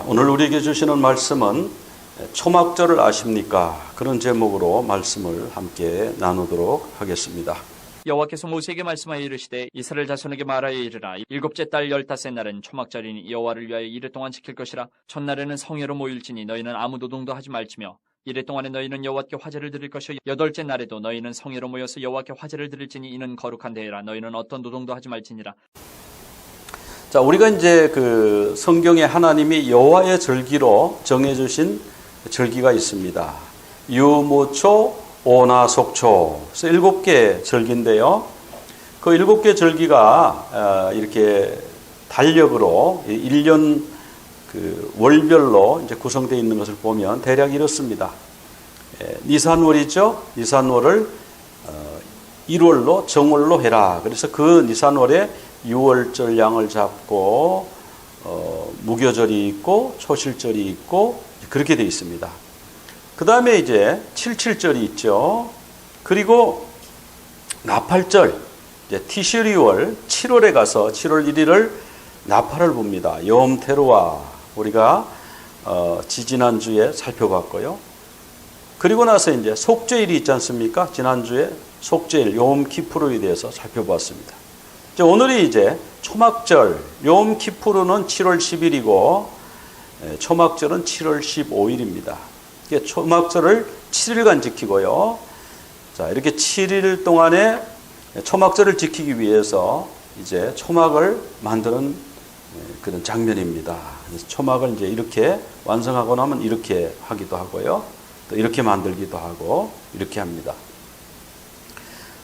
오늘 우리에게 주시는 말씀은 초막절을 아십니까? 그런 제목으로 말씀을 함께 나누도록 하겠습니다. 여호와께서 모세에게 말씀하여 이르시되 이스라엘 자손에게 말하여 이르라. 일곱째 달 15째 날은 초막절이니 여호와를 위하여 이레 동안 지킬 것이라. 첫날에는 성회로 모일지니 너희는 아무 노동도 하지 말지며 이레 동안에 너희는 여호와께 화제를 드릴 것이요 여덟째 날에도 너희는 성회로 모여서 여호와께 화제를 드릴지니 이는 거룩한 대회라. 너희는 어떤 노동도 하지 말지니라. 자, 우리가 이제 그 성경에 하나님이 여호와의 절기로 정해주신 절기가 있습니다. 유무초, 오나속초, 그래서 7개 절기인데요. 그 7개 절기가 이렇게 달력으로 1년 그 월별로 이제 구성되어 있는 것을 보면 대략 이렇습니다. 니산월이죠. 니산월을 1월로 정월로 해라. 그래서 그 니산월에 6월절 양을 잡고 무교절이 있고 초실절이 있고 그렇게 되어 있습니다. 그 다음에 이제 77절이 있죠. 그리고 나팔절, 이제 티슈리월 7월에 가서 7월 1일을 나팔을 봅니다. 여옴 테루아 우리가 지지난주에 살펴봤고요. 그리고 나서 이제 속죄일이 있지 않습니까? 지난주에 속죄일 여옴 키푸르에 대해서 살펴봤습니다. 오늘이 이제 초막절, 여옴 키푸르는 7월 10일이고 초막절은 7월 15일입니다. 초막절을 7일간 지키고요. 자, 이렇게 7일 동안에 초막절을 지키기 위해서 이제 초막을 만드는 그런 장면입니다. 그래서 초막을 이제 이렇게 완성하고 나면 이렇게 하기도 하고요. 또 이렇게 만들기도 하고 이렇게 합니다.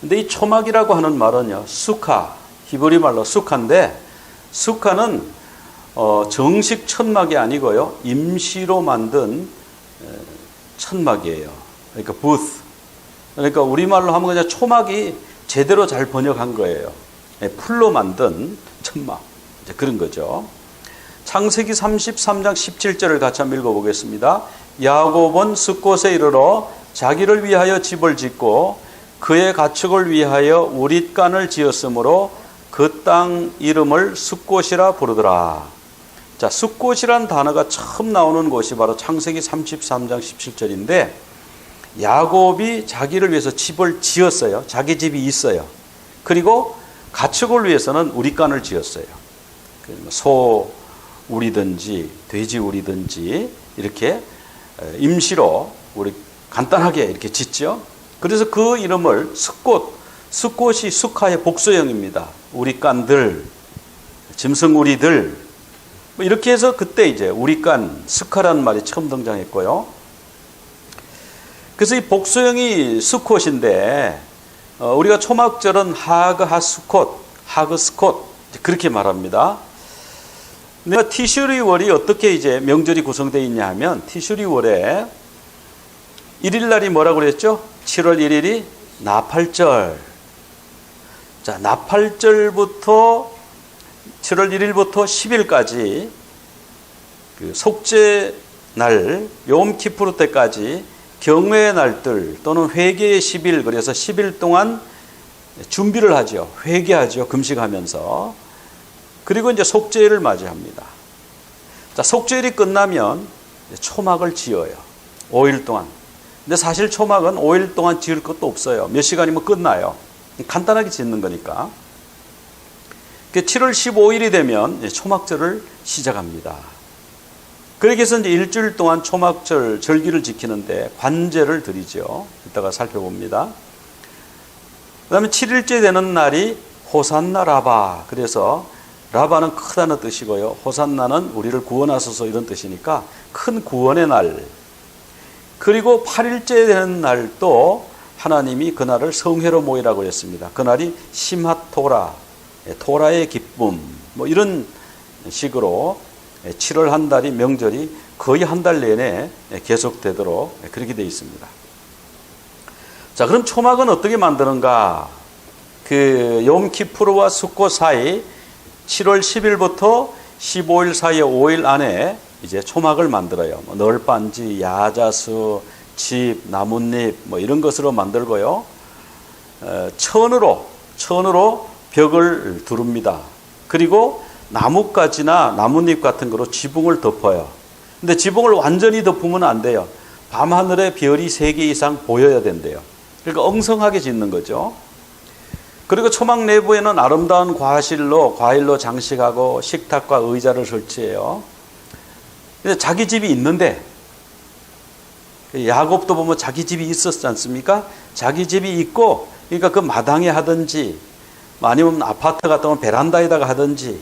근데 이 초막이라고 하는 말은요, 수카, 히브리 말로 수카인데, 수카는 정식 천막이 아니고요, 임시로 만든 천막이에요. 그러니까 부스. 그러니까 우리말로 하면 그냥 초막이 제대로 잘 번역한 거예요. 풀로 만든 천막. 이제 그런 거죠. 창세기 33장 17절을 같이 한번 읽어보겠습니다. 야곱은 숫곳에 이르러 자기를 위하여 집을 짓고 그의 가축을 위하여 우릿간을 지었으므로 그 땅 이름을 숫곳이라 부르더라. 자, 숫곳이란 단어가 처음 나오는 곳이 바로 창세기 33장 17절인데 야곱이 자기를 위해서 집을 지었어요. 자기 집이 있어요. 그리고 가축을 위해서는 우릿간을 지었어요. 소 우리든지 돼지 우리든지 이렇게 임시로 우리 간단하게 이렇게 짓죠. 그래서 그 이름을 숫곳, 숫곳이 수카의 복수형입니다. 우릿간들, 짐승우리들, 이렇게 해서 그때 이제 우릿간, 수카라는 말이 처음 등장했고요. 그래서 이 복수형이 수콧인데 우리가 초막절은 하그 하수콧, 하그 스콧 그렇게 말합니다. 근데 티슈리월이 어떻게 이제 명절이 구성되어 있냐 하면 티슈리월에 1일 날이 뭐라고 그랬죠? 7월 1일이 나팔절. 자, 나팔절부터 7월 1일부터 10일까지 그 속죄 날, 욤키푸르 때까지 경외의 날들 또는 회개의 10일, 그래서 10일 동안 준비를 하죠. 회개하죠. 금식하면서. 그리고 이제 속죄일을 맞이합니다. 자, 속죄일이 끝나면 초막을 지어요. 5일 동안. 근데 사실 초막은 5일 동안 지을 것도 없어요. 몇 시간이면 끝나요. 간단하게 짓는 거니까. 7월 15일이 되면 초막절을 시작합니다. 그렇게 해서 이제 일주일 동안 초막절 절기를 지키는데 관제를 드리죠. 이따가 살펴봅니다. 그 다음에 7일째 되는 날이 호산나 라바. 그래서 라바는 크다는 뜻이고요. 호산나는 우리를 구원하소서 이런 뜻이니까 큰 구원의 날. 그리고 8일째 되는 날도 하나님이 그날을 성회로 모이라고 했습니다. 그날이 심핫 토라, 토라의 기쁨, 뭐 이런 식으로 7월 한 달이 명절이 거의 한 달 내내 계속되도록 그렇게 되어 있습니다. 자, 그럼 초막은 어떻게 만드는가? 그 욤키푸르와 수코 사이 7월 10일부터 15일 사이의 5일 안에 이제 초막을 만들어요. 뭐 널빤지, 야자수, 집, 나뭇잎 뭐 이런 것으로 만들고요. 천으로 벽을 두릅니다. 그리고 나뭇가지나 나뭇잎 같은 거로 지붕을 덮어요. 근데 지붕을 완전히 덮으면 안 돼요. 밤하늘에 별이 3개 이상 보여야 된대요. 그러니까 엉성하게 짓는 거죠. 그리고 초막 내부에는 아름다운 과일로 장식하고 식탁과 의자를 설치해요. 근데 자기 집이 있는데 야곱도 보면 자기 집이 있었지 않습니까? 자기 집이 있고 그러니까 그 마당에 하든지 아니면 아파트 같은 경우는 베란다에다가 하든지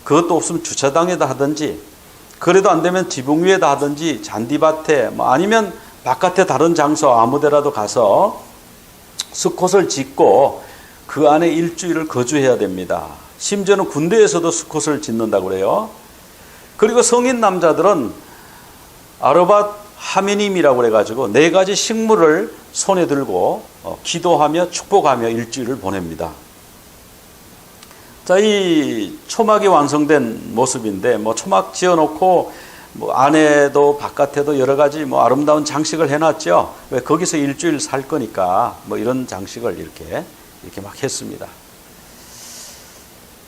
그것도 없으면 주차장에다 하든지 그래도 안 되면 지붕 위에다 하든지 잔디밭에 뭐 아니면 바깥에 다른 장소 아무 데라도 가서 수컷을 짓고 그 안에 일주일을 거주해야 됩니다. 심지어는 군대에서도 수컷을 짓는다고 그래요. 그리고 성인 남자들은 아르밧 하미님이라고 그래가지고 4가지 식물을 손에 들고 기도하며 축복하며 일주일을 보냅니다. 자, 이 초막이 완성된 모습인데 뭐 초막 지어놓고 뭐 안에도 바깥에도 여러 가지 뭐 아름다운 장식을 해놨죠. 왜 거기서 일주일 살 거니까 뭐 이런 장식을 이렇게 막 했습니다.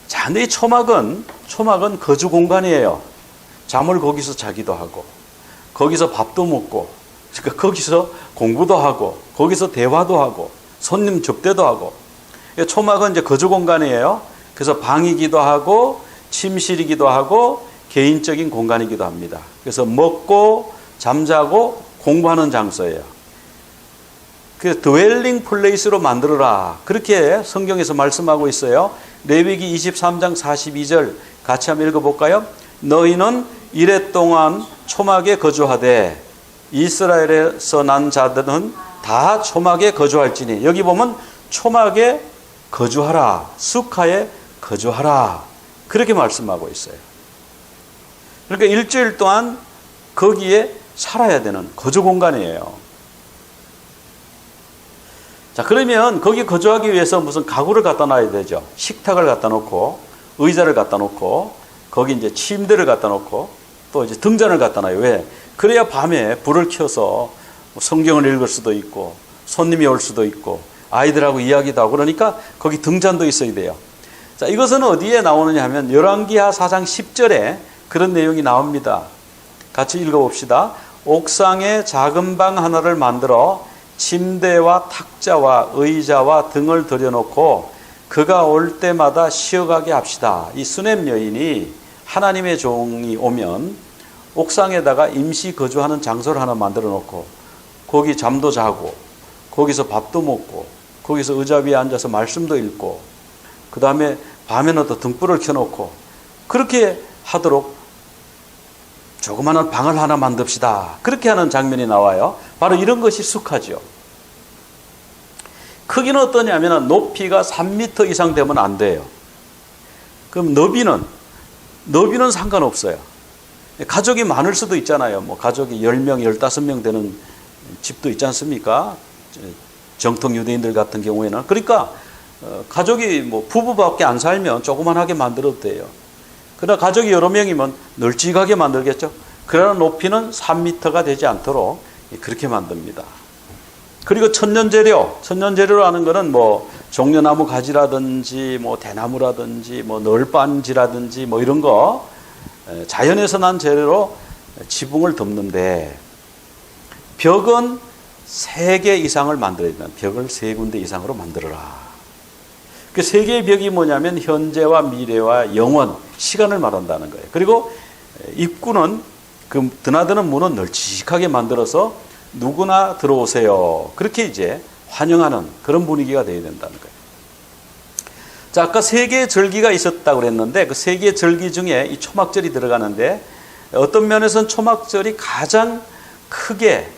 자, 근데 이 초막은 거주 공간이에요. 잠을 거기서 자기도 하고, 거기서 밥도 먹고, 그러니까 거기서 공부도 하고, 거기서 대화도 하고, 손님 접대도 하고. 초막은 이제 거주 공간이에요. 그래서 방이기도 하고, 침실이기도 하고, 개인적인 공간이기도 합니다. 그래서 먹고, 잠자고, 공부하는 장소예요. 그래서 드웰링 플레이스로 만들어라. 그렇게 성경에서 말씀하고 있어요. 레위기 23장 42절 같이 한번 읽어볼까요? 너희는 이래 동안 초막에 거주하되 이스라엘에서 난 자들은 다 초막에 거주할지니. 여기 보면 초막에 거주하라. 수카에 거주하라. 그렇게 말씀하고 있어요. 그러니까 일주일 동안 거기에 살아야 되는 거주 공간이에요. 자, 그러면 거기 거주하기 위해서 무슨 가구를 갖다 놔야 되죠. 식탁을 갖다 놓고, 의자를 갖다 놓고, 거기 이제 침대를 갖다 놓고, 또 이제 등잔을 갖다 놔요. 왜? 그래야 밤에 불을 켜서 성경을 읽을 수도 있고, 손님이 올 수도 있고, 아이들하고 이야기도 하고, 그러니까 거기 등잔도 있어야 돼요. 자, 이것은 어디에 나오느냐 하면, 열왕기하 4장 10절에 그런 내용이 나옵니다. 같이 읽어봅시다. 옥상에 작은 방 하나를 만들어 침대와 탁자와 의자와 등을 들여놓고 그가 올 때마다 쉬어가게 합시다. 이 수넴 여인이 하나님의 종이 오면 옥상에다가 임시 거주하는 장소를 하나 만들어 놓고 거기 잠도 자고 거기서 밥도 먹고 거기서 의자 위에 앉아서 말씀도 읽고 그 다음에 밤에는 또 등불을 켜놓고 그렇게 하도록 조그마한 방을 하나 만듭시다. 그렇게 하는 장면이 나와요. 바로 이런 것이 수카죠. 크기는 어떠냐면 높이가 3m 이상 되면 안 돼요. 그럼 너비는 상관없어요. 가족이 많을 수도 있잖아요. 뭐 가족이 10명, 15명 되는 집도 있지 않습니까? 정통 유대인들 같은 경우에는. 그러니까 가족이 뭐 부부밖에 안 살면 조그만하게 만들어도 돼요. 그러나 가족이 여러 명이면 널찍하게 만들겠죠. 그러나 높이는 3m가 되지 않도록 그렇게 만듭니다. 그리고 천년재료라는 것은 뭐 종려나무 가지라든지 뭐 대나무라든지 뭐 널빤지라든지 뭐 이런 거 자연에서 난 재료로 지붕을 덮는데 벽은 3개 이상을 만들어야 된다. 벽을 3군데 이상으로 만들어라. 그 3개의 벽이 뭐냐면 현재와 미래와 영원, 시간을 말한다는 거예요. 그리고 입구는 그 드나드는 문은 널찍하게 만들어서 누구나 들어오세요. 그렇게 이제 환영하는 그런 분위기가 되어야 된다는 거예요. 자, 아까 3개의 절기가 있었다고 그랬는데 그 3개의 절기 중에 이 초막절이 들어가는데 어떤 면에서는 초막절이 가장 크게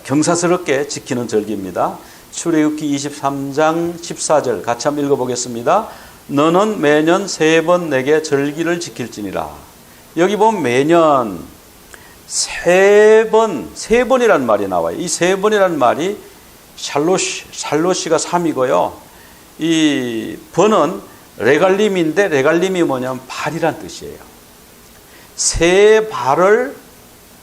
경사스럽게 지키는 절기입니다. 출애굽기 23장 14절 같이 한번 읽어보겠습니다. 너는 매년 3번 내게 절기를 지킬지니라. 여기 보면 매년 3번이라는 말이 나와요. 이 3번이라는 말이 샬롯이가 3이고요. 이 번은 레갈림인데 레갈림이 뭐냐면 발이란 뜻이에요. 3발을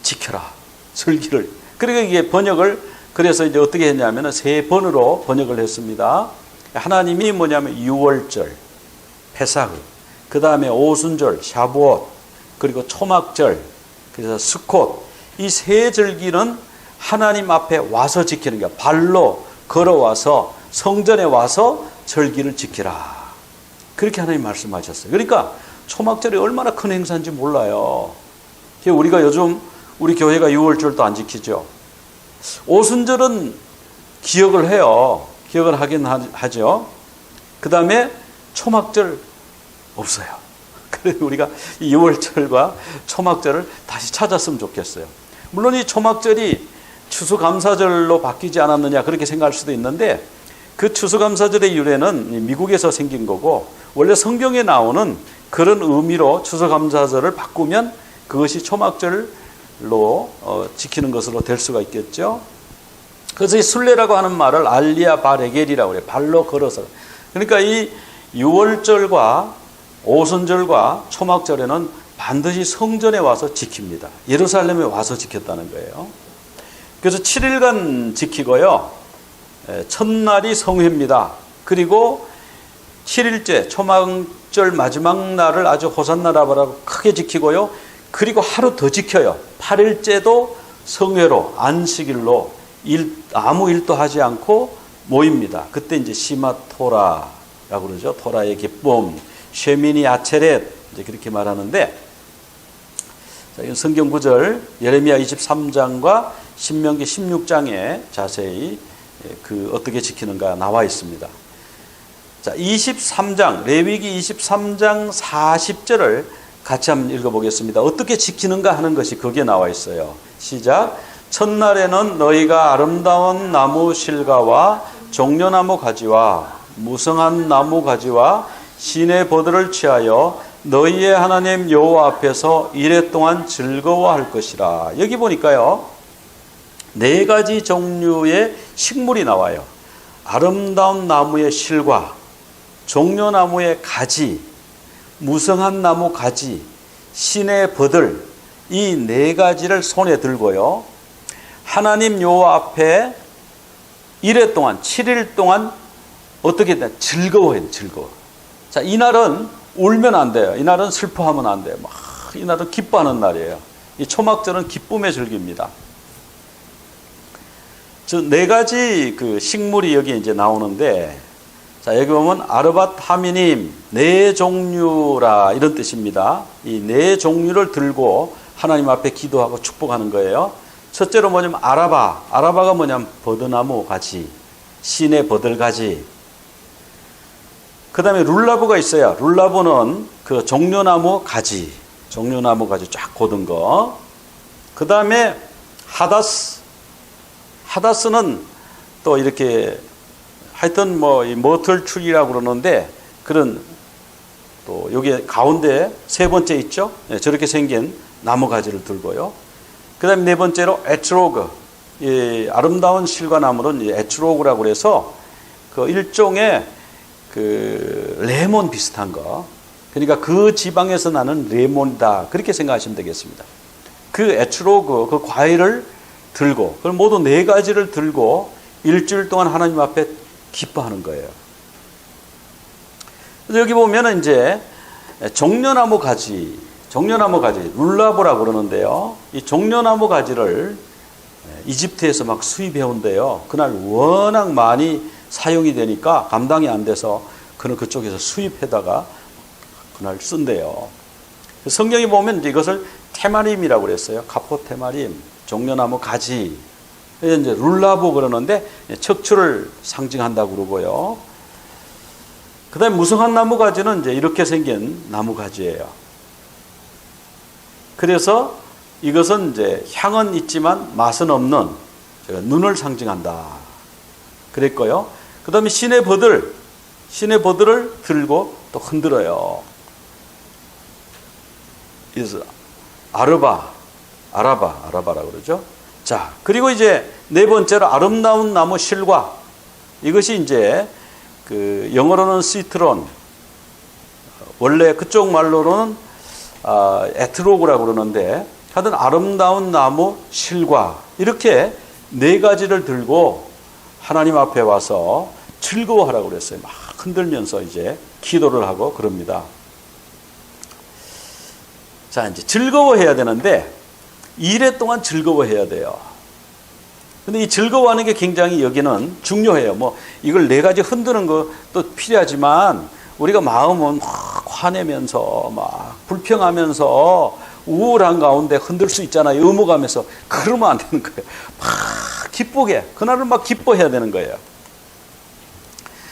지켜라. 절기를. 그리고 이게 번역을 그래서 이제 어떻게 했냐면 3번으로 번역을 했습니다. 하나님이 뭐냐면 유월절, 페사흐, 그 다음에 오순절, 샤부옷, 그리고 초막절, 그래서 스콧, 이 3절기는 하나님 앞에 와서 지키는 거야. 발로 걸어와서 성전에 와서 절기를 지키라. 그렇게 하나님 말씀하셨어요. 그러니까 초막절이 얼마나 큰 행사인지 몰라요. 우리가 요즘 우리 교회가 유월절도 안 지키죠. 오순절은 기억을 해요. 기억을 하긴 하죠. 그 다음에 초막절 없어요. 그래서 우리가 이 유월절과 초막절을 다시 찾았으면 좋겠어요. 물론 이 초막절이 추수감사절로 바뀌지 않았느냐 그렇게 생각할 수도 있는데 그 추수감사절의 유래는 미국에서 생긴 거고 원래 성경에 나오는 그런 의미로 추수감사절을 바꾸면 그것이 초막절로 지키는 것으로 될 수가 있겠죠. 그래서 이 순례라고 하는 말을 알리아 바레겔이라고 그래요. 발로 걸어서. 그러니까 이 유월절과 오순절과 초막절에는 반드시 성전에 와서 지킵니다. 예루살렘에 와서 지켰다는 거예요. 그래서 7일간 지키고요. 첫날이 성회입니다. 그리고 7일째 초막절 마지막 날을 아주 호산나라바라고 크게 지키고요. 그리고 하루 더 지켜요. 8일째도 성회로 안식일로 아무 일도 하지 않고 모입니다. 그때 이제 시마토라라고 그러죠. 토라의 기쁨, 쉐미니 아체렛 이제 그렇게 말하는데 자, 이 성경 구절 예레미야 23장과 신명기 16장에 자세히 그 어떻게 지키는가 나와 있습니다. 자, 23장 레위기 23장 40절을 같이 한번 읽어보겠습니다. 어떻게 지키는가 하는 것이 거기에 나와 있어요. 시작. 첫날에는 너희가 아름다운 나무 실과와 종려나무 가지와 무성한 나무 가지와 시내 버들을 취하여 너희의 하나님 여호와 앞에서 이레 동안 즐거워할 것이라. 여기 보니까요 4가지 종류의 식물이 나와요. 아름다운 나무의 실과, 종려나무의 가지, 무성한 나무 가지, 시내 버들, 이 4가지를 손에 들고요 하나님 여호와 앞에 이레 동안 7일 동안 어떻게 했나? 즐거워해요. 즐거워. 자, 이날은 울면 안 돼요. 이날은 슬퍼하면 안 돼요. 이날은 기뻐하는 날이에요. 이 초막절은 기쁨의 절기입니다. 저 4가지 그 식물이 여기 이제 나오는데, 자, 여기 보면 아르밧 하미님 4종류라 이런 뜻입니다. 이 4종류를 들고 하나님 앞에 기도하고 축복하는 거예요. 첫째로 뭐냐면 아라바가 뭐냐면 버드나무 가지, 시내 버들가지. 그 다음에 룰라브가 있어요. 룰라브는 그 종려나무 가지 쫙 고든 거. 그 다음에 하다스는 또 이렇게 하여튼 뭐 이 머털 추리라고 그러는데 그런 또 여기 가운데 세 번째 있죠? 네, 저렇게 생긴 나무 가지를 들고요. 그 다음에 네 번째로 에트로그, 이 아름다운 실과 나무는 에트로그라고 해서 그 일종의 그 레몬 비슷한 거, 그러니까 그 지방에서 나는 레몬이다, 그렇게 생각하시면 되겠습니다. 그 에트로그, 그 과일을 들고, 그걸 모두 네 가지를 들고 일주일 동안 하나님 앞에 기뻐하는 거예요. 그래서 여기 보면은 이제 종려나무 가지, 룰라보라고 그러는데요. 이 종려나무 가지를 이집트에서 막 수입해 온대요. 그날 워낙 많이 사용이 되니까 감당이 안 돼서 그는 그쪽에서 수입해다가 그날 쓴대요. 성경에 보면 이제 이것을 테마림이라고 그랬어요. 가포 테마림, 종려나무 가지. 이제 룰라보 그러는데 척추를 상징한다고 그러고요. 그 다음에 무성한 나무 가지는 이제 이렇게 생긴 나무 가지예요. 그래서 이것은 이제 향은 있지만 맛은 없는 눈을 상징한다 그랬고요. 그 다음에 신의 버들을 들고 또 흔들어요. 그래서 아라바라고 그러죠. 자, 그리고 이제 네 번째로 아름다운 나무 실과, 이것이 이제 그 영어로는 시트론, 원래 그쪽 말로는 에트로그라고 그러는데, 하여튼 아름다운 나무 실과, 이렇게 네 가지를 들고 하나님 앞에 와서 즐거워하라고 그랬어요. 막 흔들면서 이제 기도를 하고 그럽니다. 자, 이제 즐거워해야 되는데 2회 동안 즐거워해야 돼요. 근데 이 즐거워하는 게 굉장히 여기는 중요해요. 뭐 이걸 네 가지 흔드는 것도 필요하지만 우리가 마음은 막 화내면서 막 불평하면서 우울한 가운데 흔들 수 있잖아요. 의무감에서. 그러면 안 되는 거예요. 막 기쁘게, 그날은 막 기뻐해야 되는 거예요.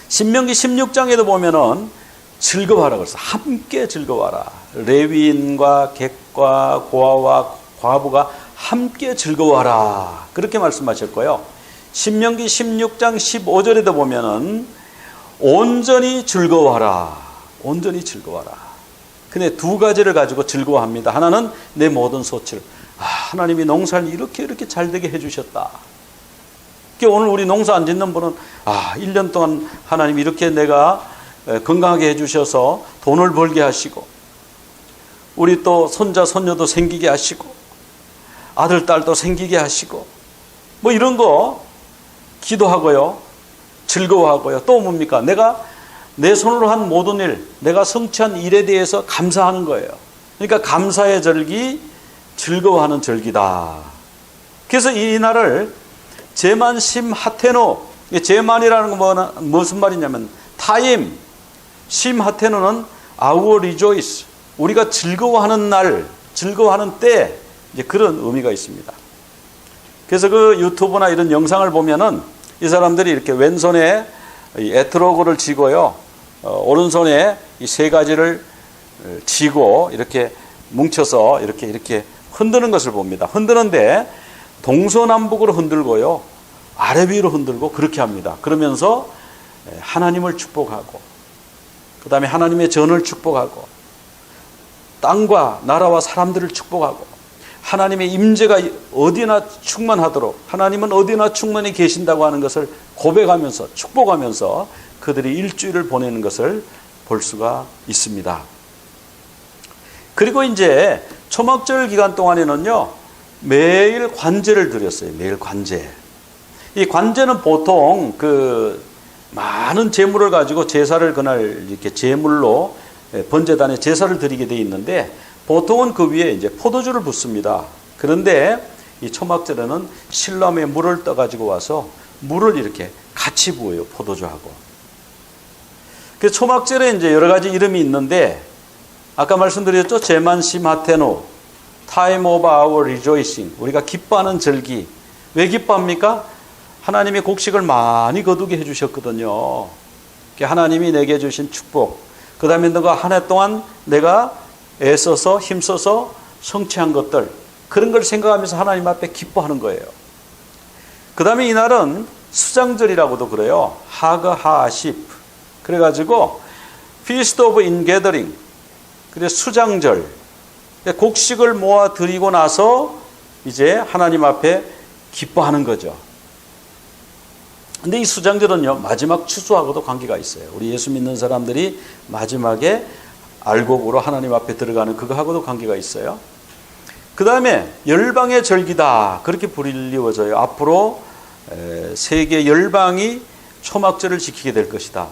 신명기 16장에도 보면은 즐거워하라 그랬어. 함께 즐거워하라. 레위인과 객과 고아와 과부가 함께 즐거워하라. 그렇게 말씀하셨고요. 신명기 16장 15절에도 보면은 온전히 즐거워하라. 온전히 즐거워하라. 근데 두 가지를 가지고 즐거워합니다. 하나는 내 모든 소치를. 하나님이 농사를 이렇게 잘 되게 해주셨다. 그러니까 오늘 우리 농사 안 짓는 분은 1년 동안 하나님 이렇게 내가 건강하게 해주셔서 돈을 벌게 하시고, 우리 또 손자 손녀도 생기게 하시고, 아들 딸도 생기게 하시고, 뭐 이런 거 기도하고요, 즐거워하고요. 또 뭡니까? 내가 내 손으로 한 모든 일, 내가 성취한 일에 대해서 감사하는 거예요. 그러니까 감사의 절기, 즐거워하는 절기다. 그래서 이 날을 제만 심하테노, 제만이라는 건 무슨 말이냐면 타임, 심하테노는 our rejoice, 우리가 즐거워하는 날, 즐거워하는 때, 이제 그런 의미가 있습니다. 그래서 그 유튜브나 이런 영상을 보면은 이 사람들이 이렇게 왼손에 이 에트로그를 쥐고요, 오른손에 이 세 가지를 쥐고 이렇게 뭉쳐서 이렇게 흔드는 것을 봅니다. 흔드는데 동서남북으로 흔들고요, 아래 위로 흔들고 그렇게 합니다. 그러면서 하나님을 축복하고, 그 다음에 하나님의 전을 축복하고, 땅과 나라와 사람들을 축복하고, 하나님의 임재가 어디나 충만하도록, 하나님은 어디나 충만히 계신다고 하는 것을 고백하면서 축복하면서 그들이 일주일을 보내는 것을 볼 수가 있습니다. 그리고 이제 초막절 기간 동안에는요, 매일 관제를 드렸어요. 매일 관제. 이 관제는 보통 그 많은 제물을 가지고 제사를 그날 이렇게 제물로 번제단에 제사를 드리게 돼 있는데, 보통은 그 위에 이제 포도주를 붓습니다. 그런데 이 초막절에는 실람에 물을 떠가지고 와서 물을 이렇게 같이 부어요. 포도주하고. 그래서 초막절에 이제 여러 가지 이름이 있는데, 아까 말씀드렸죠. 제만 심하테노, time of our rejoicing. 우리가 기뻐하는 절기. 왜 기뻐합니까? 하나님이 곡식을 많이 거두게 해주셨거든요. 하나님이 내게 주신 축복. 그 다음에 너가 한 해 동안 내가 애써서 힘써서 성취한 것들, 그런 걸 생각하면서 하나님 앞에 기뻐하는 거예요. 그 다음에 이날은 수장절이라고도 그래요. 하그하십. 그래가지고 Feast of Ingathering, 그래 수장절, 곡식을 모아 드리고 나서 이제 하나님 앞에 기뻐하는 거죠. 근데 이 수장절은요, 마지막 추수하고도 관계가 있어요. 우리 예수 믿는 사람들이 마지막에 알곡으로 하나님 앞에 들어가는 그거하고도 관계가 있어요. 그 다음에 열방의 절기다, 그렇게 불리워져요. 앞으로 세계 열방이 초막절을 지키게 될 것이다.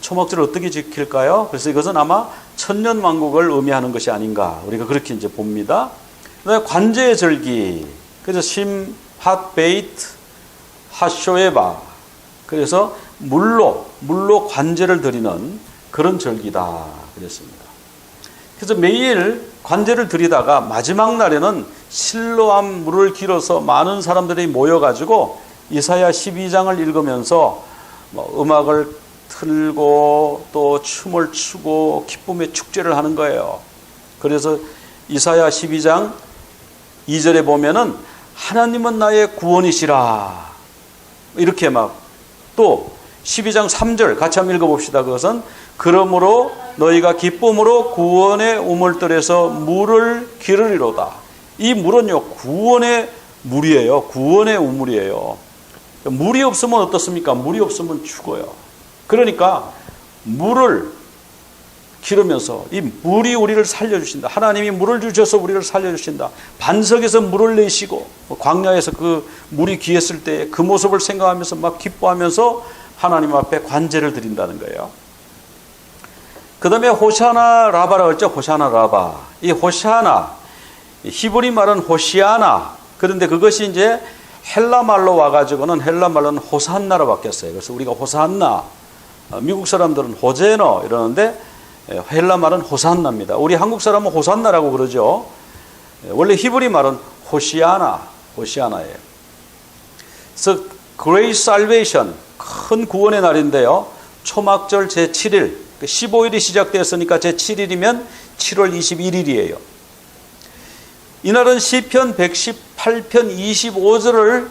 초막절을 어떻게 지킬까요? 그래서 이것은 아마 천년왕국을 의미하는 것이 아닌가, 우리가 그렇게 이제 봅니다. 그다음에 관제의 절기, 그래서 심핫 베이트 하쇼에바, 그래서 물로 관제를 드리는 그런 절기다 그랬습니다. 그래서 매일 관제를 드리다가 마지막 날에는 실로암 물을 길어서 많은 사람들이 모여가지고 이사야 12장을 읽으면서 음악을 틀고 또 춤을 추고 기쁨의 축제를 하는 거예요. 그래서 이사야 12장 2절에 보면은 하나님은 나의 구원이시라, 이렇게 막, 또 12장 3절 같이 한번 읽어봅시다. 그것은 그러므로 너희가 기쁨으로 구원의 우물들에서 물을 기르리로다. 이 물은요, 구원의 물이에요. 구원의 우물이에요. 물이 없으면 어떻습니까? 물이 없으면 죽어요. 그러니까 물을 기르면서 이 물이 우리를 살려주신다. 하나님이 물을 주셔서 우리를 살려주신다. 반석에서 물을 내시고 광야에서 그 물이 귀했을 때 그 모습을 생각하면서 막 기뻐하면서 하나님 앞에 관제를 드린다는 거예요. 그 다음에 호샤나 라바라고 했죠. 호샤나 라바. 이 호샤나, 히브리 말은 호시아나. 그런데 그것이 이제 헬라 말로 와가지고는 헬라 말로는 호산나로 바뀌었어요. 그래서 우리가 호산나, 미국 사람들은 호제너 이러는데 헬라 말은 호산나입니다. 우리 한국 사람은 호산나라고 그러죠. 원래 히브리 말은 호시아나예요. 그래서 Great Salvation, 큰 구원의 날인데요. 초막절 제7일, 15일이 시작되었으니까 제7일이면 7월 21일이에요. 이날은 시편 118편 25절을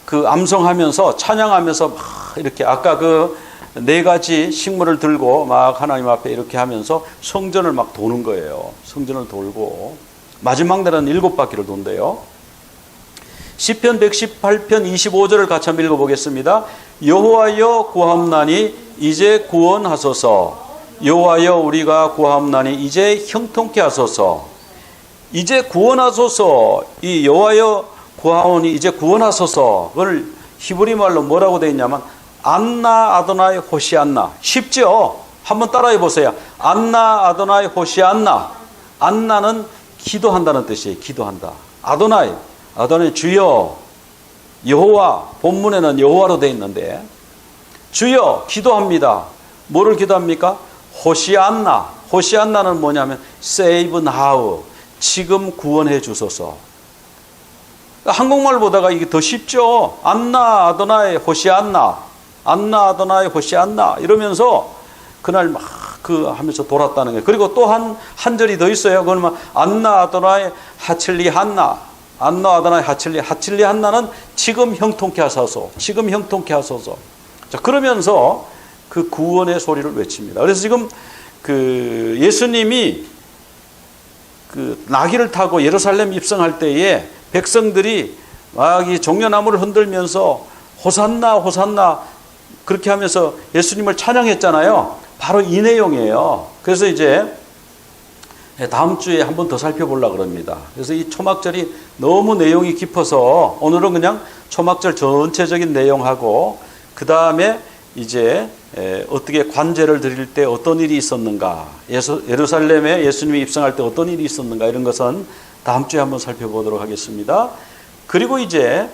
그 암송하면서 찬양하면서 막 이렇게 아까 그 4가지 식물을 들고 막 하나님 앞에 이렇게 하면서 성전을 막 도는 거예요. 성전을 돌고 마지막 날은 7바퀴를 돈대요. 시편 118편 25절을 같이 한번 읽어보겠습니다. 여호와여 구함나니 이제 구원하소서. 여호와여 우리가 구함나니 이제 형통케 하소서. 이제 구원하소서. 이 여호와여 구하오니 이제 구원하소서. 그걸 히브리 말로 뭐라고 되어 있냐면 안나 아도나이 호시안나. 쉽죠? 한번 따라해 보세요. 안나 아도나이 호시안나. 안나는 기도한다는 뜻이에요. 기도한다. 아도나이 주여. 여호와, 본문에는 여호와로 되어 있는데 주여 기도합니다. 뭐를 기도합니까? 호시안나. 호시안나는 뭐냐면 save now. 지금 구원해 주소서. 한국말 보다가 이게 더 쉽죠. 안나 아도나이 호시안나, 안나 아도나이 호시안나 이러면서 그날 막 그 하면서 돌았다는 거예요. 그리고 또 한 절이 더 있어요. 그러면 안나 아도나이 하칠리 한나, 안나 아도나이 하칠리 한나는 지금 형통케 하소서, 지금 형통케 하소서. 자, 그러면서 그 구원의 소리를 외칩니다. 그래서 지금 그 예수님이 그 나귀를 타고 예루살렘 입성할 때에 백성들이 막 이 종려나무를 흔들면서 호산나 호산나 그렇게 하면서 예수님을 찬양했잖아요. 바로 이 내용이에요. 그래서 이제 다음 주에 한 번 더 살펴보려고 그럽니다. 그래서 이 초막절이 너무 내용이 깊어서 오늘은 그냥 초막절 전체적인 내용하고 그 다음에 이제 어떻게 관제를 드릴 때 어떤 일이 있었는가, 예루살렘에 예수님이 입성할 때 어떤 일이 있었는가 이런 것은 다음 주에 한번 살펴보도록 하겠습니다. 그리고 이제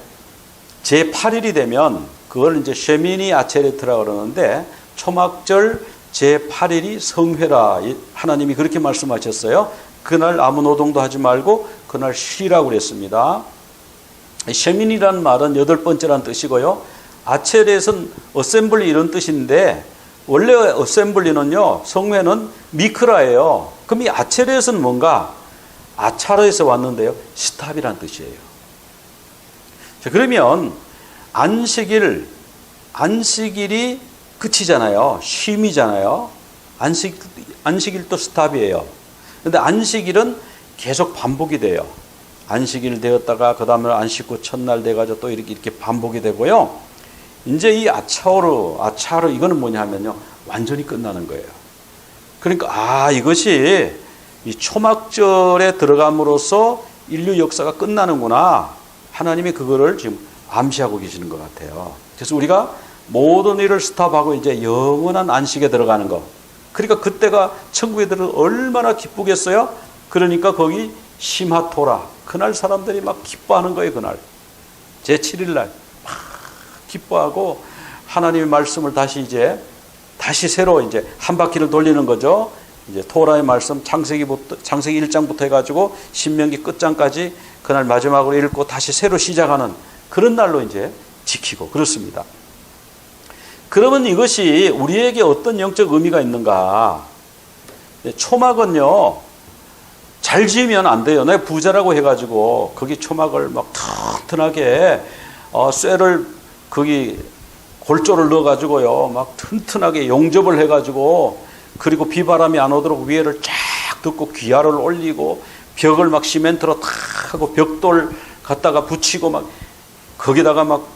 제8일이 되면 그걸 이제 쉐미니 아체레트라고 그러는데 초막절 제8일이 성회라. 하나님이 그렇게 말씀하셨어요. 그날 아무 노동도 하지 말고 그날 쉬라고 그랬습니다. 쉐민이라는 말은 8번째라는 뜻이고요. 아체렛은 어셈블리 이런 뜻인데 원래 어셈블리는요, 성회는 미크라예요. 그럼 이 아체렛은 뭔가? 아차르에서 왔는데요, 스탑이라는 뜻이에요. 자, 그러면 안식일이 끝이잖아요. 쉼이잖아요. 안식일도 스탑이에요. 근데 안식일은 계속 반복이 돼요. 안식일 되었다가 그 다음에 안식구 첫날 돼가지고 또 이렇게 반복이 되고요. 이제 이 아차하루 이거는 뭐냐 하면요, 완전히 끝나는 거예요. 그러니까 이것이 이 초막절에 들어감으로써 인류 역사가 끝나는구나. 하나님이 그거를 지금 암시하고 계시는 것 같아요. 그래서 우리가 모든 일을 스탑하고 이제 영원한 안식에 들어가는 거. 그러니까 그때가 천국애들은 얼마나 기쁘겠어요? 그러니까 거기 심하토라. 그날 사람들이 막 기뻐하는 거예요, 그날. 제7일 날. 막 기뻐하고 하나님의 말씀을 다시 새로 이제 한 바퀴를 돌리는 거죠. 이제 토라의 말씀 창세기 1장부터 해가지고 신명기 끝장까지 그날 마지막으로 읽고 다시 새로 시작하는 그런 날로 이제 지키고 그렇습니다. 그러면 이것이 우리에게 어떤 영적 의미가 있는가? 초막은요, 잘 지으면 안 돼요. 내가 부자라고 해가지고 거기 초막을 막 튼튼하게 쇠를 거기 골조를 넣어가지고요, 막 튼튼하게 용접을 해가지고 그리고 비바람이 안 오도록 위에를 쫙 덮고 귀하를 올리고 벽을 막 시멘트로 탁 하고 벽돌 갖다가 붙이고 막 거기다가 막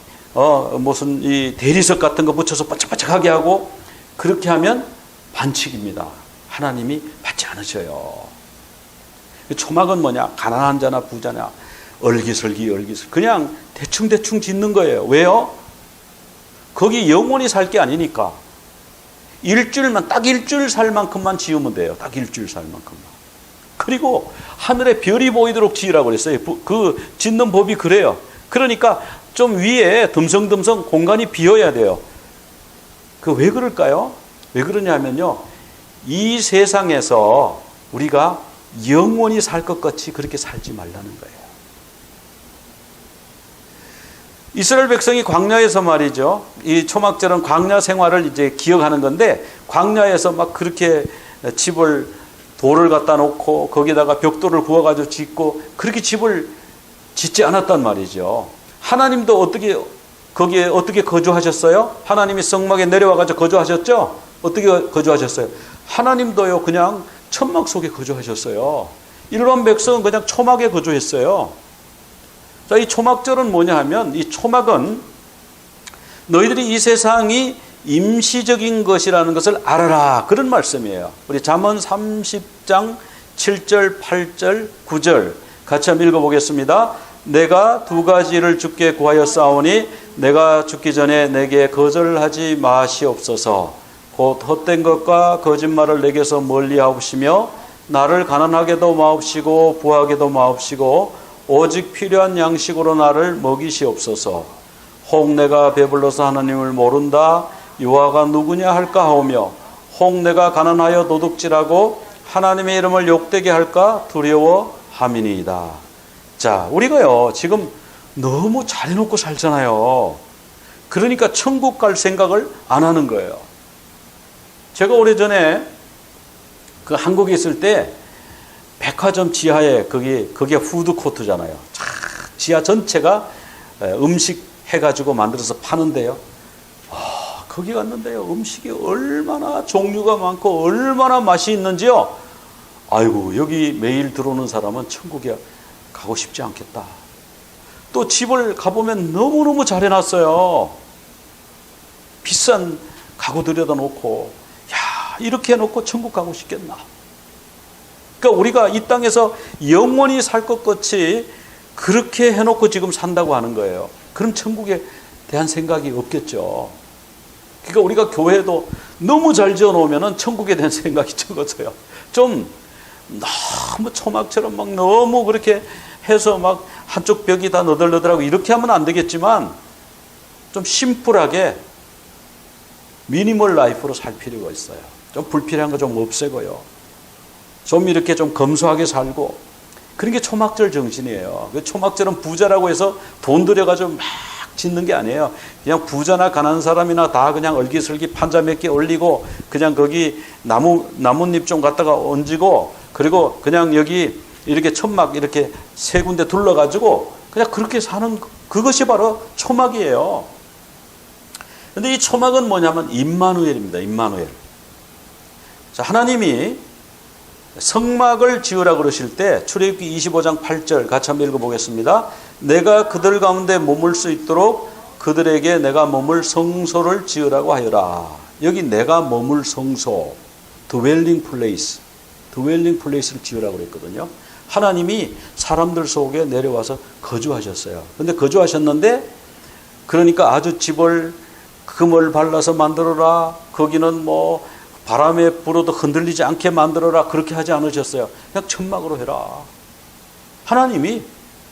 무슨 이 대리석 같은 거 붙여서 반짝반짝하게 하고 그렇게 하면 반칙입니다. 하나님이 받지 않으셔요. 초막은 뭐냐? 가난한 자나 부자나 얼기설기 그냥 대충 짓는 거예요. 왜요? 거기 영원히 살 게 아니니까. 딱 일주일 살 만큼만 지으면 돼요. 딱 일주일 살 만큼만. 그리고 하늘에 별이 보이도록 지으라고 그랬어요. 그 짓는 법이 그래요. 그러니까 좀 위에 듬성듬성 공간이 비어야 돼요. 그 왜 그럴까요? 왜 그러냐면요, 이 세상에서 우리가 영원히 살 것 같이 그렇게 살지 말라는 거예요. 이스라엘 백성이 광야에서 말이죠, 이 초막절은 광야 생활을 이제 기억하는 건데, 광야에서 막 그렇게 돌을 갖다 놓고 거기다가 벽돌을 구워가지고 짓고 그렇게 집을 짓지 않았단 말이죠. 하나님도 거기에 어떻게 거주하셨어요? 하나님이 성막에 내려와가지고 거주하셨죠? 어떻게 거주하셨어요? 하나님도요, 그냥 천막 속에 거주하셨어요. 일반 백성은 그냥 초막에 거주했어요. 자, 이 초막절은 뭐냐 하면, 이 초막은 너희들이 이 세상이 임시적인 것이라는 것을 알아라, 그런 말씀이에요. 우리 잠언 30장 7절, 8절, 9절 같이 한번 읽어보겠습니다. 내가 두 가지를 주께 구하였사오니 내가 죽기 전에 내게 거절하지 마시옵소서. 곧 헛된 것과 거짓말을 내게서 멀리하옵시며 나를 가난하게도 마옵시고 부하게도 마옵시고 오직 필요한 양식으로 나를 먹이시옵소서. 혹 내가 배불러서 하나님을 모른다 여호와가 누구냐 할까 하오며 혹 내가 가난하여 도둑질하고 하나님의 이름을 욕되게 할까 두려워함이니이다. 자, 우리가요 지금 너무 잘해놓고 살잖아요. 그러니까 천국 갈 생각을 안 하는 거예요. 제가 오래전에 그 한국에 있을 때 백화점 지하에 그게 푸드코트잖아요. 지하 전체가 음식 해가지고 만들어서 파는데요. 거기 갔는데요, 음식이 얼마나 종류가 많고 얼마나 맛이 있는지요. 아이고, 여기 매일 들어오는 사람은 천국에 가고 싶지 않겠다. 또 집을 가보면 너무너무 잘 해놨어요. 비싼 가구 들여다 놓고, 야, 이렇게 해놓고 천국 가고 싶겠나. 그러니까 우리가 이 땅에서 영원히 살 것 같이 그렇게 해놓고 지금 산다고 하는 거예요. 그럼 천국에 대한 생각이 없겠죠. 그러니까 우리가 교회도 너무 잘 지어놓으면 천국에 대한 생각이 적어져요. 좀 너무 초막처럼 막 너무 그렇게 해서 막 한쪽 벽이 다 너덜너덜하고 이렇게 하면 안 되겠지만 좀 심플하게 미니멀 라이프로 살 필요가 있어요. 좀 불필요한 거 좀 없애고요. 좀 이렇게 좀 검소하게 살고, 그런 게 초막절 정신이에요. 초막절은 부자라고 해서 돈 들여가지고 막 짓는 게 아니에요. 그냥 부자나 가난한 사람이나 다 그냥 얼기설기 판자 몇 개 올리고 그냥 거기 나뭇잎 좀 갖다가 얹고 그리고 그냥 여기 이렇게 천막 이렇게 세 군데 둘러가지고 그냥 그렇게 사는, 그것이 바로 초막이에요. 근데 이 초막은 뭐냐면 임마누엘입니다. 임마누엘. 자, 하나님이 성막을 지으라 그러실 때 출애굽기 25장 8절 같이 한번 읽어보겠습니다. 내가 그들 가운데 머물 수 있도록 그들에게 내가 머물 성소를 지으라고 하여라. 여기 내가 머물 성소, dwelling place를 지으라고 그랬거든요. 하나님이 사람들 속에 내려와서 거주하셨어요. 근데 거주하셨는데 그러니까 아주 집을 금을 발라서 만들어라. 거기는 뭐 바람에 불어도 흔들리지 않게 만들어라. 그렇게 하지 않으셨어요. 그냥 천막으로 해라. 하나님이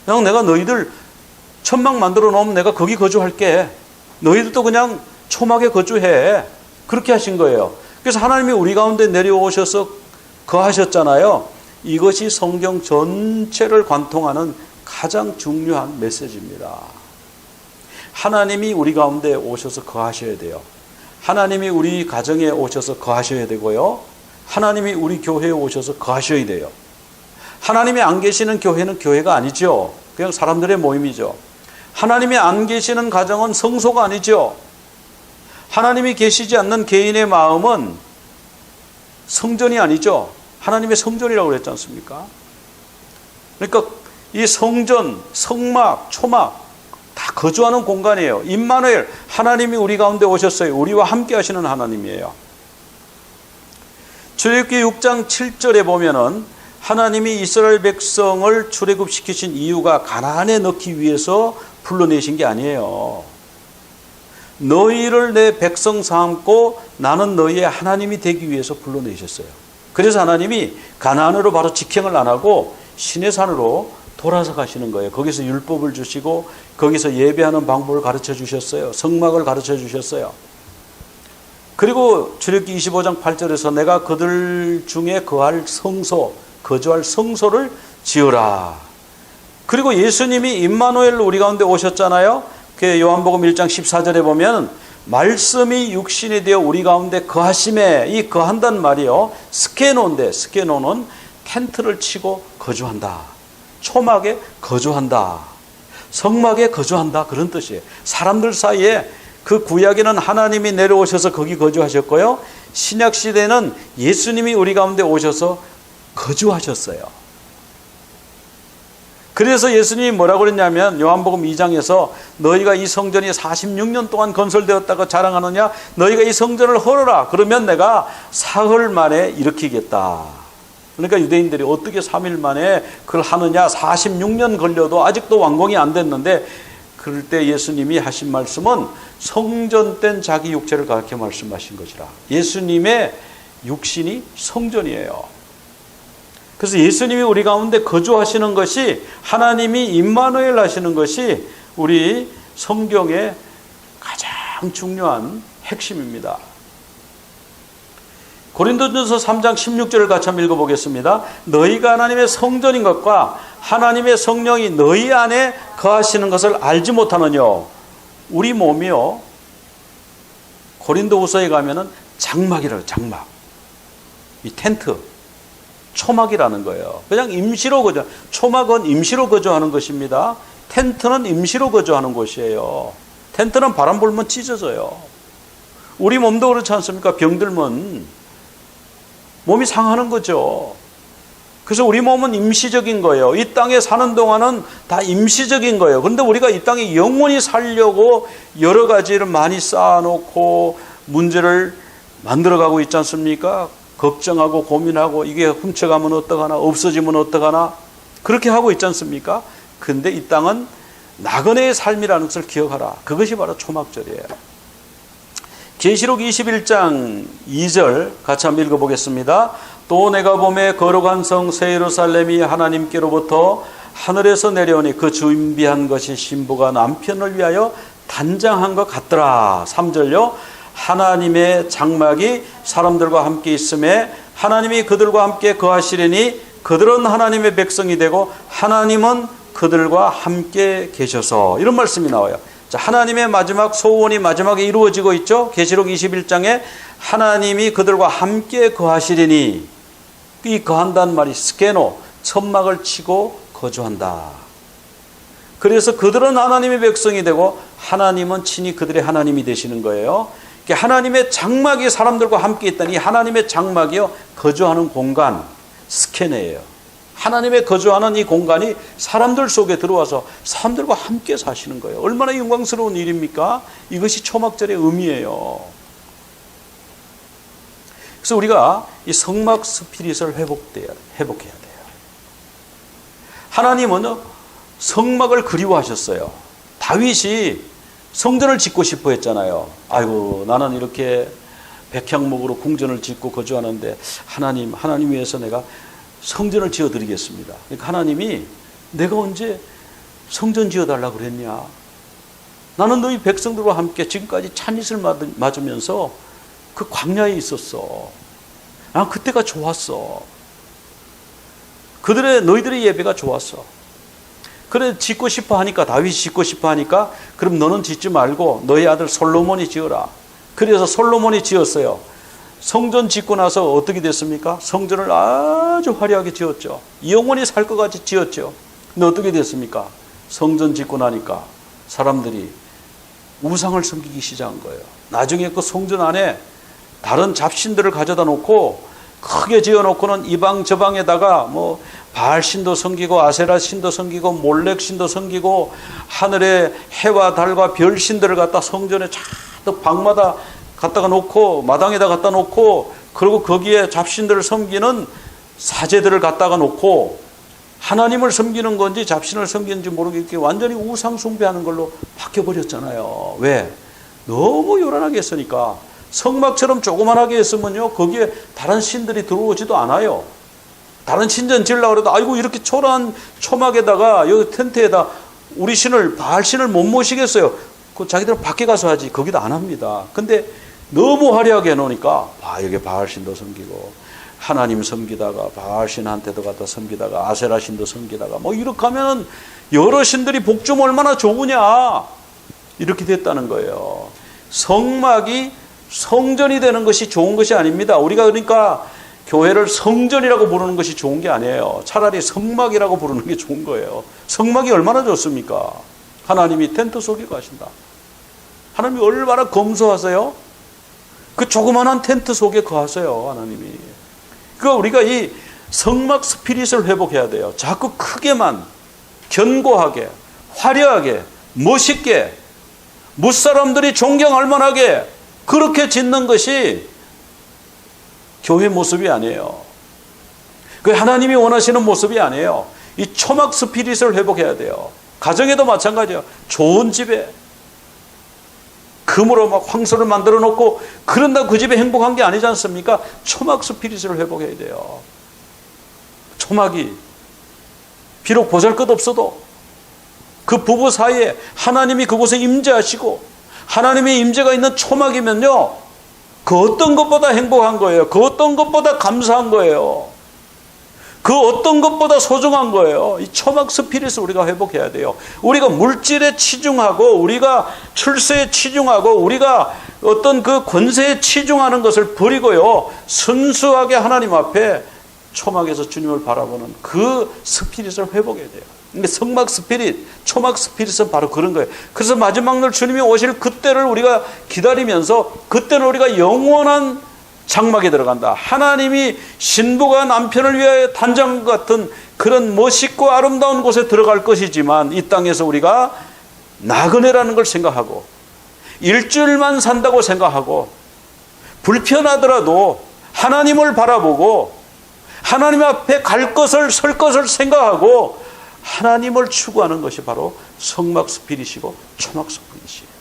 그냥 내가 너희들 천막 만들어 놓으면 내가 거기 거주할게. 너희들도 그냥 초막에 거주해. 그렇게 하신 거예요. 그래서 하나님이 우리 가운데 내려오셔서 거하셨잖아요. 이것이 성경 전체를 관통하는 가장 중요한 메시지입니다. 하나님이 우리 가운데 오셔서 거하셔야 돼요. 하나님이 우리 가정에 오셔서 거하셔야 되고요. 하나님이 우리 교회에 오셔서 거하셔야 돼요. 하나님이 안 계시는 교회는 교회가 아니죠. 그냥 사람들의 모임이죠. 하나님이 안 계시는 가정은 성소가 아니죠. 하나님이 계시지 않는 개인의 마음은 성전이 아니죠. 하나님의 성전이라고 그랬지 않습니까? 그러니까 이 성전, 성막, 초막 다 거주하는 공간이에요. 임마누엘, 하나님이 우리 가운데 오셨어요. 우리와 함께 하시는 하나님이에요. 출애굽기 6장 7절에 보면은 하나님이 이스라엘 백성을 출애굽시키신 이유가 가나안에 넣기 위해서 불러내신 게 아니에요. 너희를 내 백성 삼고 나는 너희의 하나님이 되기 위해서 불러내셨어요. 그래서 하나님이 가나안으로 바로 직행을 안 하고 시내산으로 돌아서 가시는 거예요. 거기서 율법을 주시고 거기서 예배하는 방법을 가르쳐 주셨어요. 성막을 가르쳐 주셨어요. 그리고 출애굽기 25장 8절에서 내가 그들 중에 거할 성소, 거주할 성소를 지으라. 그리고 예수님이 임마누엘로 우리 가운데 오셨잖아요. 그 요한복음 1장 14절에 보면 말씀이 육신이 되어 우리 가운데 거하심에, 이 거한다는 말이요, 스케노인데 스케노는 텐트를 치고 거주한다. 초막에 거주한다. 성막에 거주한다. 그런 뜻이에요. 사람들 사이에 그 구약에는 하나님이 내려오셔서 거기 거주하셨고요. 신약 시대는 예수님이 우리 가운데 오셔서 거주하셨어요. 그래서 예수님이 뭐라고 그랬냐면 요한복음 2장에서 너희가 이 성전이 46년 동안 건설되었다고 자랑하느냐? 너희가 이 성전을 헐어라. 그러면 내가 사흘 만에 일으키겠다. 그러니까 유대인들이 어떻게 3일 만에 그걸 하느냐? 46년 걸려도 아직도 완공이 안 됐는데, 그럴 때 예수님이 하신 말씀은 성전된 자기 육체를 가르쳐 말씀하신 것이라. 예수님의 육신이 성전이에요. 그래서 예수님이 우리 가운데 거주하시는 것이, 하나님이 임마누엘 하시는 것이 우리 성경의 가장 중요한 핵심입니다. 고린도전서 3장 16절을 같이 한번 읽어보겠습니다. 너희가 하나님의 성전인 것과 하나님의 성령이 너희 안에 거하시는 것을 알지 못하느냐. 우리 몸이요, 고린도후서에 가면은 장막이라고, 장막. 이 텐트, 초막이라는 거예요. 그냥 임시로 거주, 초막은 임시로 거주하는 것입니다. 텐트는 임시로 거주하는 곳이에요. 텐트는 바람 불면 찢어져요. 우리 몸도 그렇지 않습니까? 병들면 몸이 상하는 거죠. 그래서 우리 몸은 임시적인 거예요. 이 땅에 사는 동안은 다 임시적인 거예요. 그런데 우리가 이 땅에 영원히 살려고 여러 가지를 많이 쌓아놓고 문제를 만들어가고 있지 않습니까? 걱정하고 고민하고 이게 훔쳐가면 어떡하나, 없어지면 어떡하나, 그렇게 하고 있지 않습니까? 근데 이 땅은 나그네의 삶이라는 것을 기억하라. 그것이 바로 초막절이에요. 계시록 21장 2절 같이 한번 읽어보겠습니다. 또 내가 보매 거룩한 성 새 예루살렘이 하나님께로부터 하늘에서 내려오니 그 준비한 것이 신부가 남편을 위하여 단장한 것 같더라. 3절요. 하나님의 장막이 사람들과 함께 있음에 하나님이 그들과 함께 거하시리니 그들은 하나님의 백성이 되고 하나님은 그들과 함께 계셔서, 이런 말씀이 나와요. 자, 하나님의 마지막 소원이 마지막에 이루어지고 있죠. 계시록 21장에 하나님이 그들과 함께 거하시리니, 이 거한다는 말이 스케노, 천막을 치고 거주한다. 그래서 그들은 하나님의 백성이 되고 하나님은 친히 그들의 하나님이 되시는 거예요. 하나님의 장막이 사람들과 함께 있다니 이 하나님의 장막이요 거주하는 공간 스케네예요. 하나님의 거주하는 이 공간이 사람들 속에 들어와서 사람들과 함께 사시는 거예요. 얼마나 영광스러운 일입니까? 이것이 초막절의 의미예요. 그래서 우리가 이 성막 스피릿을 회복해야 돼요. 하나님은 성막을 그리워하셨어요. 다윗이 성전을 짓고 싶어 했잖아요. 아이고 나는 이렇게 백향목으로 궁전을 짓고 거주하는데 하나님 위해서 내가 성전을 지어드리겠습니다. 그러니까 하나님이 내가 언제 성전 지어달라고 그랬냐. 나는 너희 백성들과 함께 지금까지 찬잇을 맞으면서 그 광야에 있었어. 난 그때가 좋았어. 너희들의 예배가 좋았어. 그래 짓고 싶어 하니까 다윗이 짓고 싶어 하니까 그럼 너는 짓지 말고 너희 아들 솔로몬이 지어라. 그래서 솔로몬이 지었어요. 성전 짓고 나서 어떻게 됐습니까? 성전을 아주 화려하게 지었죠. 영원히 살 것 같이 지었죠. 근데 어떻게 됐습니까? 성전 짓고 나니까 사람들이 우상을 섬기기 시작한 거예요. 나중에 그 성전 안에 다른 잡신들을 가져다 놓고 크게 지어놓고는 이방 저방에다가 뭐 바알 신도 섬기고 아세라 신도 섬기고 몰렉 신도 섬기고 하늘의 해와 달과 별 신들을 갖다 성전에 잔뜩 방마다 갖다가 놓고 마당에다 갖다 놓고 그리고 거기에 잡신들을 섬기는 사제들을 갖다가 놓고 하나님을 섬기는 건지 잡신을 섬기는지 모르겠게 완전히 우상 숭배하는 걸로 바뀌어버렸잖아요. 왜? 너무 요란하게 했으니까. 성막처럼 조그만하게 했으면요 거기에 다른 신들이 들어오지도 않아요. 다른 신전 지으려고 해도 아이고 이렇게 초라한 초막에다가 여기 텐트에다 우리 신을 바알 신을 못 모시겠어요. 그 자기들은 밖에 가서 하지 거기도 안 합니다. 근데 너무 화려하게 해놓으니까 여기 바알 신도 섬기고 하나님 섬기다가 바알 신한테도 갖다 섬기다가 아세라 신도 섬기다가 뭐 이렇게 하면은 여러 신들이 복좀 얼마나 좋으냐 이렇게 됐다는 거예요. 성막이 성전이 되는 것이 좋은 것이 아닙니다. 우리가 그러니까 교회를 성전이라고 부르는 것이 좋은 게 아니에요. 차라리 성막이라고 부르는 게 좋은 거예요. 성막이 얼마나 좋습니까? 하나님이 텐트 속에 가신다. 하나님이 얼마나 검소하세요? 그 조그만한 텐트 속에 거하세요. 하나님이. 그러니까 우리가 이 성막 스피릿을 회복해야 돼요. 자꾸 크게만 견고하게 화려하게 멋있게 무사람들이 존경할 만하게 그렇게 짓는 것이 교회 모습이 아니에요. 그 하나님이 원하시는 모습이 아니에요. 이 초막 스피릿을 회복해야 돼요. 가정에도 마찬가지예요. 좋은 집에 금으로 막 황소를 만들어 놓고 그런다고 그 집에 행복한 게 아니지 않습니까? 초막 스피릿을 회복해야 돼요. 초막이 비록 보잘것없어도 그 부부 사이에 하나님이 그곳에 임재하시고 하나님의 임재가 있는 초막이면요 그 어떤 것보다 행복한 거예요. 그 어떤 것보다 감사한 거예요. 그 어떤 것보다 소중한 거예요. 이 초막 스피릿을 우리가 회복해야 돼요. 우리가 물질에 치중하고 우리가 출세에 치중하고 우리가 어떤 그 권세에 치중하는 것을 버리고요 순수하게 하나님 앞에 초막에서 주님을 바라보는 그 스피릿을 회복해야 돼요. 그러니까 성막 스피릿, 초막 스피릿은 바로 그런 거예요. 그래서 마지막 날 주님이 오실 그때를 우리가 기다리면서 그때는 우리가 영원한 장막에 들어간다. 하나님이 신부가 남편을 위하여 단장 같은 그런 멋있고 아름다운 곳에 들어갈 것이지만 이 땅에서 우리가 나그네라는 걸 생각하고 일주일만 산다고 생각하고 불편하더라도 하나님을 바라보고 하나님 앞에 갈 것을 설 것을 생각하고 하나님을 추구하는 것이 바로 성막 스피릿이고 초막 스피릿이에요.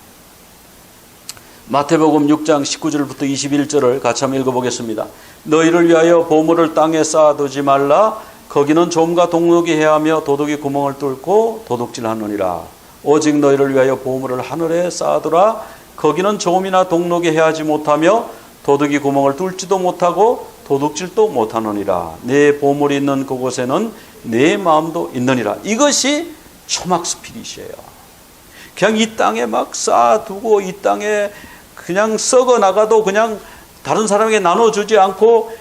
마태복음 6장 19절부터 21절을 같이 한번 읽어보겠습니다. 너희를 위하여 보물을 땅에 쌓아두지 말라. 거기는 좀과 동록이 해하며 도둑이 구멍을 뚫고 도둑질하느니라. 오직 너희를 위하여 보물을 하늘에 쌓아두라. 거기는 좀이나 동록이 해하지 못하며 도둑이 구멍을 뚫지도 못하고 도둑질도 못하느니라. 내 보물이 있는 그곳에는 내 마음도 있느니라. 이것이 초막 스피릿이에요. 그냥 이 땅에 막 쌓아두고 이 땅에 그냥 썩어 나가도 그냥 다른 사람에게 나눠주지 않고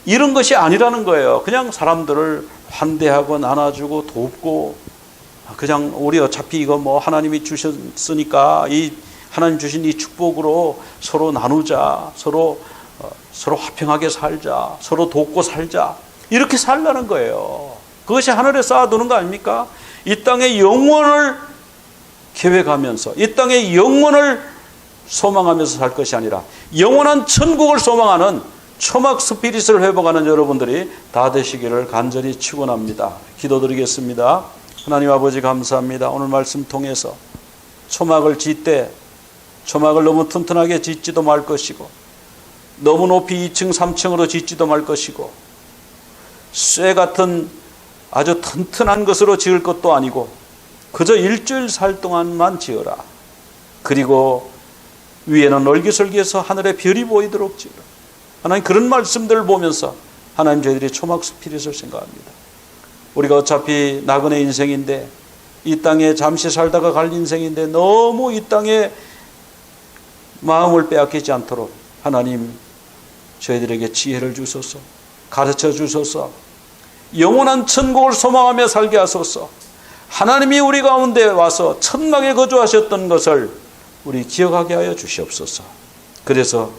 이런 것이 아니라는 거예요. 그냥 사람들을 환대하고 나눠주고 돕고 그냥 우리 어차피 이거 뭐 하나님이 주셨으니까 이 하나님 주신 이 축복으로 서로 나누자, 서로 화평하게 살자, 서로 돕고 살자, 이렇게 살라는 거예요. 그것이 하늘에 쌓아두는 거 아닙니까? 이 땅의 영원을 계획하면서, 이 땅의 영원을 소망하면서 살 것이 아니라 영원한 천국을 소망하는 초막 스피릿을 회복하는 여러분들이 다 되시기를 간절히 축원합니다. 기도드리겠습니다. 하나님 아버지 감사합니다. 오늘 말씀 통해서 초막을 짓되 초막을 너무 튼튼하게 짓지도 말 것이고, 너무 높이 2층 3층으로 짓지도 말 것이고, 쇠 같은 아주 튼튼한 것으로 지을 것도 아니고 그저 일주일 살 동안만 지어라. 그리고 위에는 얼기설기해서 하늘에 별이 보이도록 지어라. 하나님, 그런 말씀들을 보면서 하나님, 저희들이 초막 스피릿을 생각합니다. 우리가 어차피 나그네 인생인데, 이 땅에 잠시 살다가 갈 인생인데 너무 이 땅에 마음을 빼앗기지 않도록 하나님, 저희들에게 지혜를 주소서, 가르쳐 주소서, 영원한 천국을 소망하며 살게 하소서. 하나님이 우리 가운데 와서 천막에 거주하셨던 것을 우리 기억하게 하여 주시옵소서. 그래서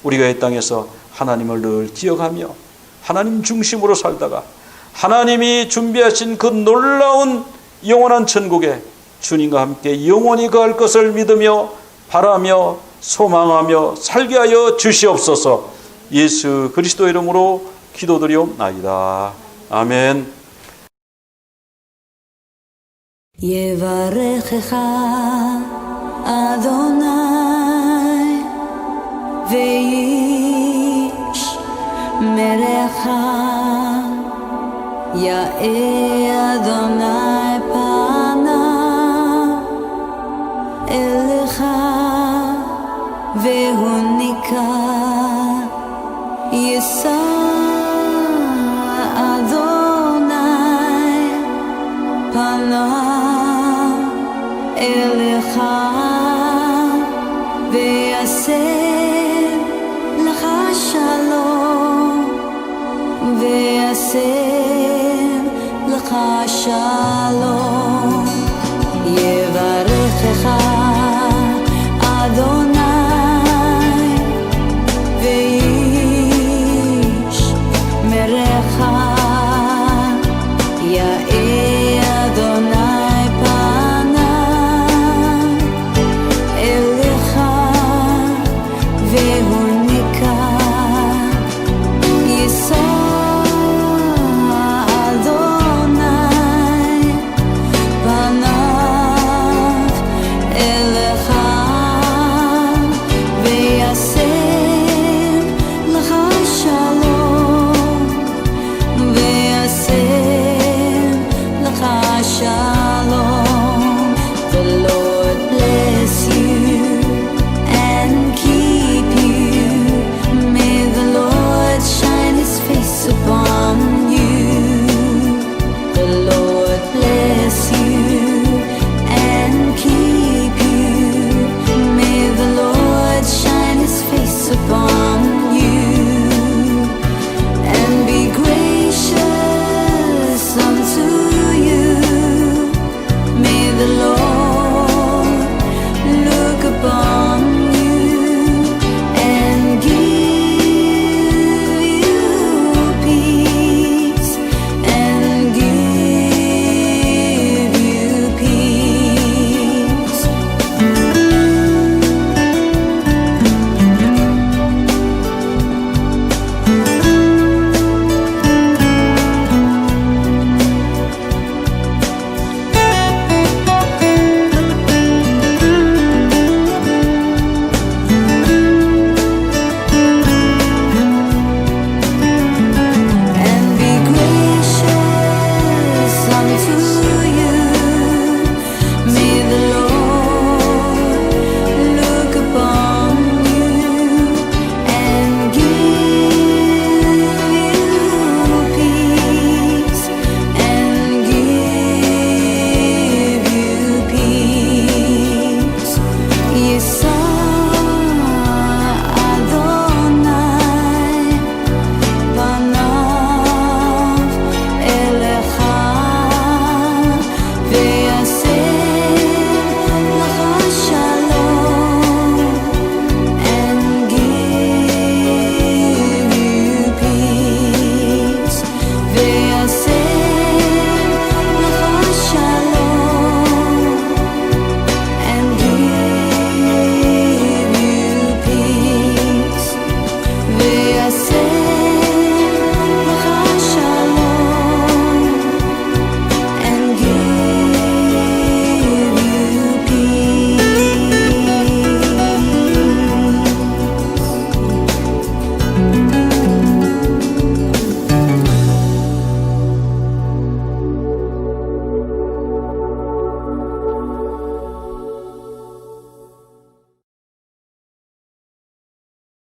우리가 이 땅에서 하나님을 늘 기억하며 하나님 중심으로 살다가 하나님이 준비하신 그 놀라운 영원한 천국에 주님과 함께 영원히 거할 것을 믿으며 바라며 소망하며 살게 하여 주시옵소서. 예수 그리스도 이름으로 기도드리옵나이다. 아멘. יברכך אדוני וישמרך, יאר אדוני פניו אליך והוניקה, יישא אדוני פניו אליך ויעשה לך שלום, ויעשה לך שלום.